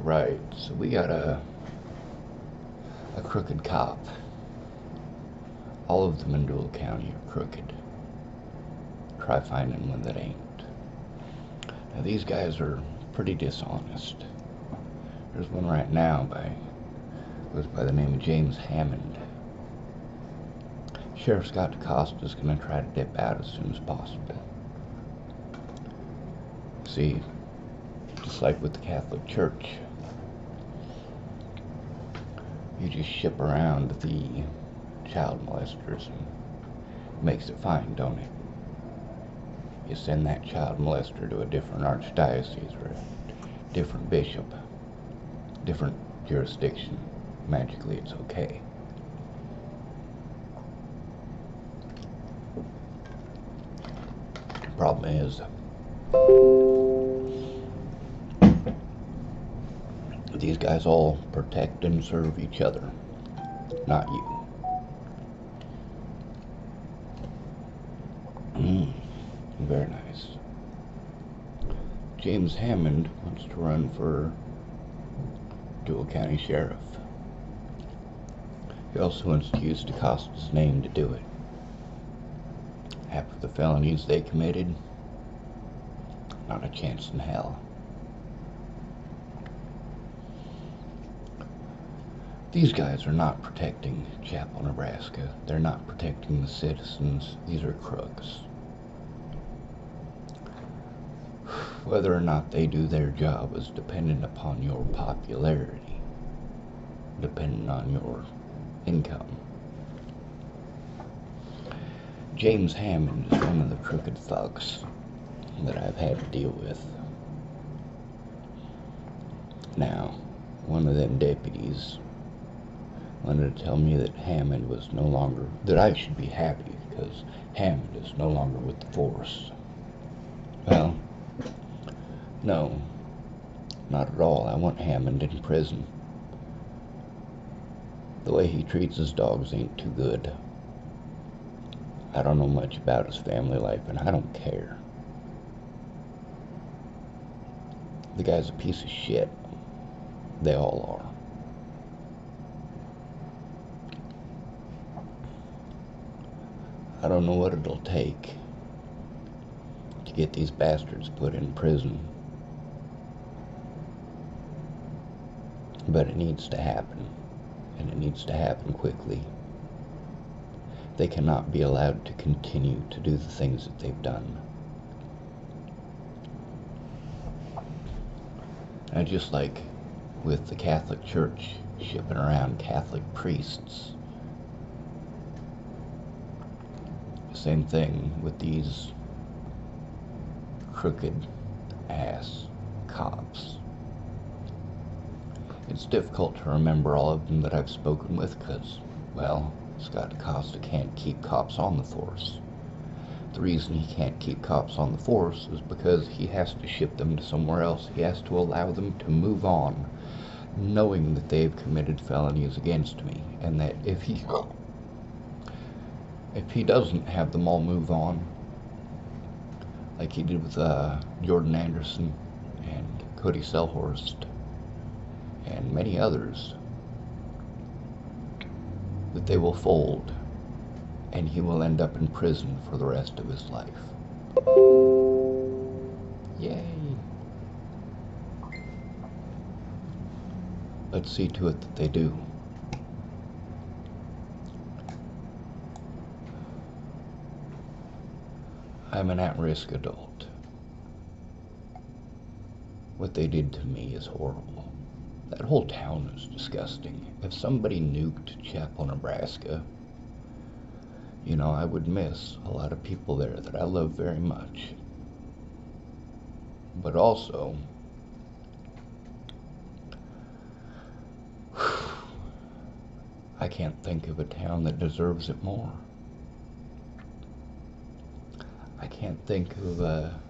Alright, so we got a crooked cop. All of them in Dual County are crooked. Try finding one that ain't. Now these guys are pretty dishonest. There's one right now goes by the name of James Hammond. Sheriff Scott DeCosta is going to try to dip out as soon as possible. See, just like with the Catholic Church, you just ship around the child molesters and it makes it fine, don't it? You send that child molester to a different archdiocese or a different bishop, different jurisdiction. Magically, it's okay. The problem is, these guys all protect and serve each other, not you. Very nice. James Hammond wants to run for Dual County Sheriff. He also wants to use DeCosta's name to do it. Half of the felonies they committed, not a chance in hell. These guys are not protecting Chapel, Nebraska. They're not protecting the citizens. These are crooks. Whether or not they do their job is dependent upon your popularity, dependent on your income. James Hammond is one of the crooked thugs that I've had to deal with. Now, one of them deputies wanted to tell me that Hammond was no longer, that I should be happy because Hammond is no longer with the force. Well, no, not at all. I want Hammond in prison. The way he treats his dogs ain't too good. I don't know much about his family life, and I don't care. The guy's a piece of shit. They all are. I don't know what it'll take to get these bastards put in prison, but it needs to happen, and it needs to happen quickly. They cannot be allowed to continue to do the things that they've done. And just like with the Catholic Church shipping around Catholic priests, same thing with these crooked ass cops. It's difficult to remember all of them that I've spoken with because, well, Scott DeCosta can't keep cops on the force. The reason he can't keep cops on the force is because he has to ship them to somewhere else. He has to allow them to move on, knowing that they've committed felonies against me, and that if he doesn't have them all move on, like he did with Jordan Anderson and Cody Selhorst and many others, that they will fold and he will end up in prison for the rest of his life. Yay! Let's see to it that they do. I'm an at-risk adult. What they did to me is horrible. That whole town is disgusting. If somebody nuked Chapel, Nebraska, you know, I would miss a lot of people there that I love very much. But also, I can't think of a town that deserves it more. I can't think of a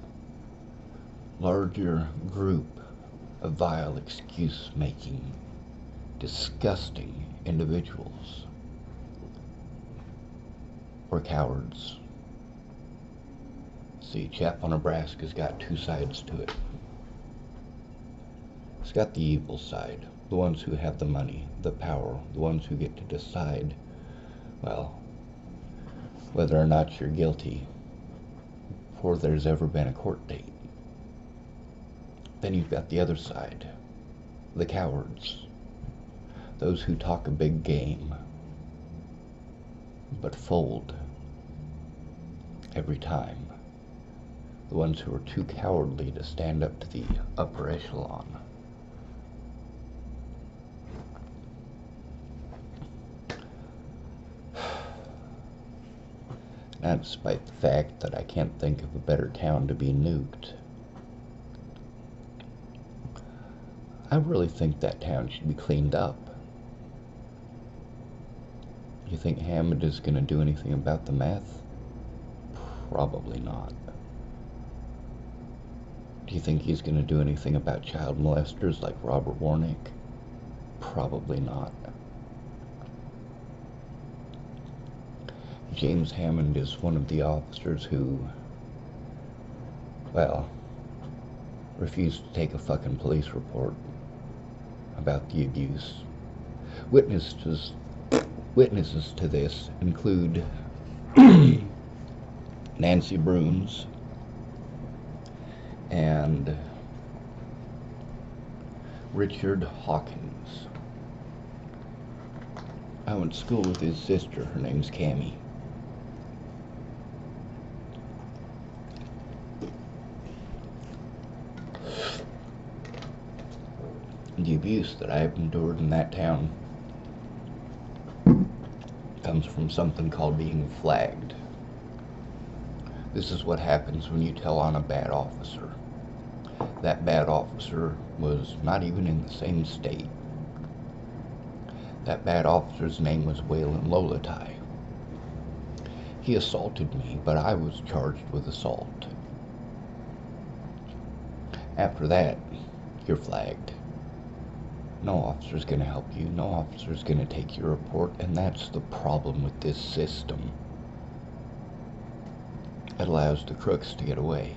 larger group of vile, excuse-making, disgusting individuals or cowards. See, Chapel, Nebraska's got two sides to it. It's got the evil side. The ones who have the money, the power, the ones who get to decide, well, whether or not you're guilty before there's ever been a court date. Then you've got the other side, the cowards, those who talk a big game, but fold every time. The ones who are too cowardly to stand up to the upper echelon. Now, despite the fact that I can't think of a better town to be nuked, I really think that town should be cleaned up. You think Hammond is going to do anything about the meth? Probably not. Do you think he's going to do anything about child molesters like Robert Warnick? Probably not. James Hammond is one of the officers who, well, refused to take a fucking police report about the abuse. Witnesses to this include Nancy Bruns and Richard Hawkins. I went to school with his sister. Her name's Cammie. The abuse that I've endured in that town comes from something called being flagged. This is what happens when you tell on a bad officer. That bad officer was not even in the same state. That bad officer's name was Waylon Lolatai. He assaulted me, but I was charged with assault. After that, you're flagged. No officer's going to help you. No officer's going to take your report, and that's the problem with this system. It allows the crooks to get away.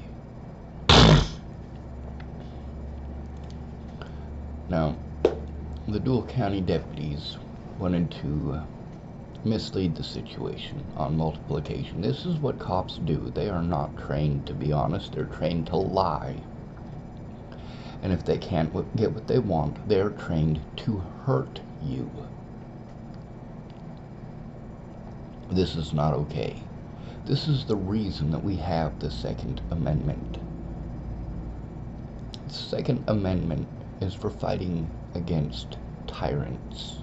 Now, the Dual County deputies wanted to mislead the situation on multiple occasions. This is what cops do. They are not trained to be honest. They're trained to lie. And if they can't get what they want, they're trained to hurt you. This is not okay. This is the reason that we have the Second Amendment. The Second Amendment is for fighting against tyrants.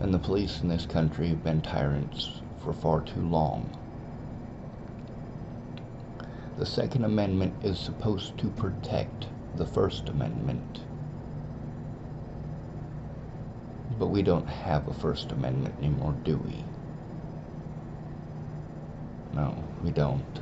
And the police in this country have been tyrants for far too long. The Second Amendment is supposed to protect the First Amendment. But we don't have a First Amendment anymore, do we? No, we don't.